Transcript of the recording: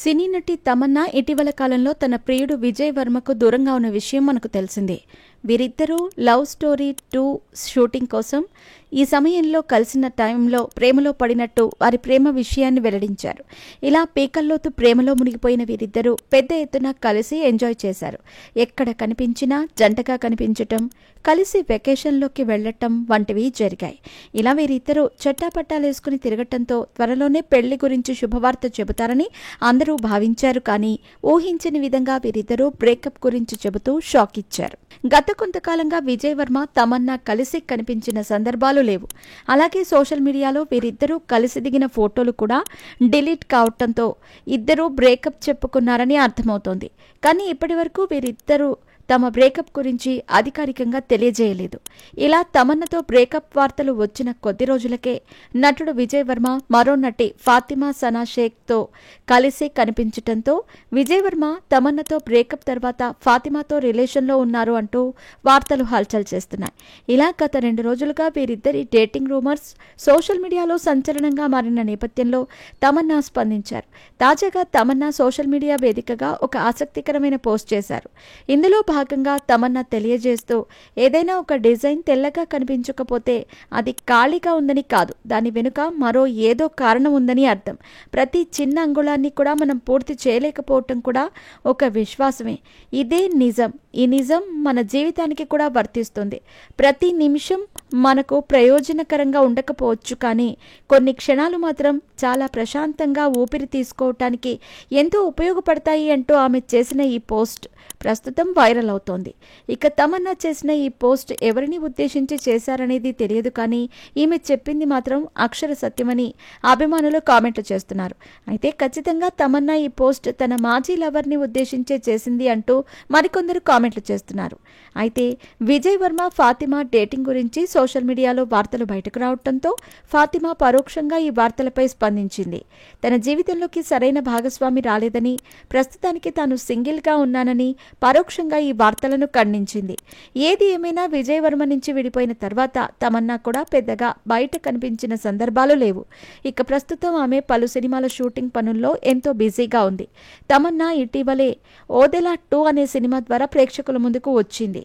సినీ నటి తమన్నా ఇటీవల కాలంలో తన ప్రియుడు విజయ్ వర్మకు దూరంగా ఉన్న విషయం మనకు తెలిసిందే. వీరిద్దరూ లవ్ స్టోరీ 2 షూటింగ్ కోసం ఈ సమయంలో కలిసిన టైంలో ప్రేమలో పడినట్టు వారి ప్రేమ విషయాన్ని వెల్లడించారు. ఇలా పీకల్లోతు ప్రేమలో మునిగిపోయిన వీరిద్దరూ పెద్ద ఎత్తున కలిసి ఎంజాయ్ చేశారు. ఎక్కడ కనిపించినా జంటగా కనిపించటం, కలిసి వెకేషన్లోకి వెళ్లటం వంటివి జరిగాయి. ఇలా వీరిద్దరూ చట్టాపట్టాలేసుకుని తిరగటంతో త్వరలోనే పెళ్లి గురించి శుభవార్త చెబుతారని అందరూ భావించారు. కానీ ఊహించని విధంగా వీరిద్దరూ బ్రేకప్ గురించి చెబుతూ షాక్ ఇచ్చారు. గత కొంతకాలంగా విజయ్ వర్మ తమన్నా కలిసి కనిపించిన సందర్భాలు లేవు. అలాగే సోషల్ మీడియాలో వీరిద్దరూ కలిసి దిగిన ఫోటోలు కూడా డిలీట్ కావటంతో ఇద్దరూ బ్రేకప్ చెప్పుకున్నారని అర్థమవుతోంది. కానీ ఇప్పటి వరకు వీరిద్దరూ తమ బ్రేకప్ గురించి అధికారికంగా తెలియజేయలేదు. ఇలా తమన్నతో బ్రేకప్ వార్తలు వచ్చిన కొద్ది రోజులకే నటుడు విజయ్ వర్మ మరో నటి ఫాతిమా సనా షేక్తో కలిసి కనిపించటంతో విజయ్ వర్మ తమన్నతో బ్రేకప్ తర్వాత ఫాతిమాతో రిలేషన్లో ఉన్నారు అంటూ వార్తలు హల్చల్ చేస్తున్నాయి. ఇలా గత 2 రోజులుగా వీరిద్దరి డేటింగ్ రూమర్స్ సోషల్ మీడియాలో సంచలనంగా మారిన నేపథ్యంలో తమన్నా స్పందించారు. తాజాగా తమన్నా సోషల్ మీడియా వేదికగా ఒక ఆసక్తికరమైన పోస్ట్ చేశారు. ఇందులో భాగంగా తమన్నా తెలియజేస్తూ, ఏదైనా ఒక డిజైన్ తెల్లగా కనిపించకపోతే అది ఖాళీగా ఉందని కాదు, దాని వెనుక మరో ఏదో కారణం ఉందని అర్థం. ప్రతి చిన్న అంగుళాన్ని కూడా మనం పూర్తి చేయలేకపోవటం కూడా ఒక విశ్వాసమే. ఇదే నిజం. ఈ నిజం మన జీవితానికి కూడా వర్తిస్తుంది. ప్రతి నిమిషం మనకు ప్రయోజనకరంగా ఉండకపోవచ్చు, కానీ కొన్ని క్షణాలు మాత్రం చాలా ప్రశాంతంగా ఊపిరి తీసుకోవటానికి ఎంతో ఉపయోగపడతాయి అంటూ ఆమె చేసిన ఈ పోస్ట్ ప్రస్తుతం వైరల్ అవుతోంది. ఇక తమన్నా చేసిన ఈ పోస్ట్ ఎవరిని ఉద్దేశించి చేశారనేది తెలియదు, కానీ ఈమె చెప్పింది మాత్రం అక్షర సత్యమని అభిమానులు కామెంట్లు చేస్తున్నారు. అయితే ఖచ్చితంగా తమన్నా ఈ పోస్ట్ తన మాజీ లవర్ని ఉద్దేశించే చేసింది అంటూ మరికొందరు కామెంట్లు చేస్తున్నారు. అయితే విజయ్ వర్మ ఫాతిమా డేటింగ్ గురించి సోషల్ మీడియాలో వార్తలు బయటకు రావడంతో ఫాతిమా పరోక్షంగా ఈ వార్తలపై స్పందించింది. తన జీవితంలోకి సరైన భాగస్వామి రాలేదని, ప్రస్తుతానికి తాను సింగిల్గా ఉన్నానని పరోక్షంగా ఈ వార్తలను ఖండించింది. ఏది ఏమైనా విజయ్ వర్మ నుంచి విడిపోయిన తర్వాత తమన్నా కూడా పెద్దగా బయట కనిపించిన సందర్భాలు లేవు. ఇక ప్రస్తుతం ఆమె పలు సినిమాల షూటింగ్ పనుల్లో ఎంతో బిజీగా ఉంది. తమన్నా ఇటీవలే ఓదెలా 2 అనే సినిమా ద్వారా ప్రేక్షకుల ముందుకు వచ్చింది.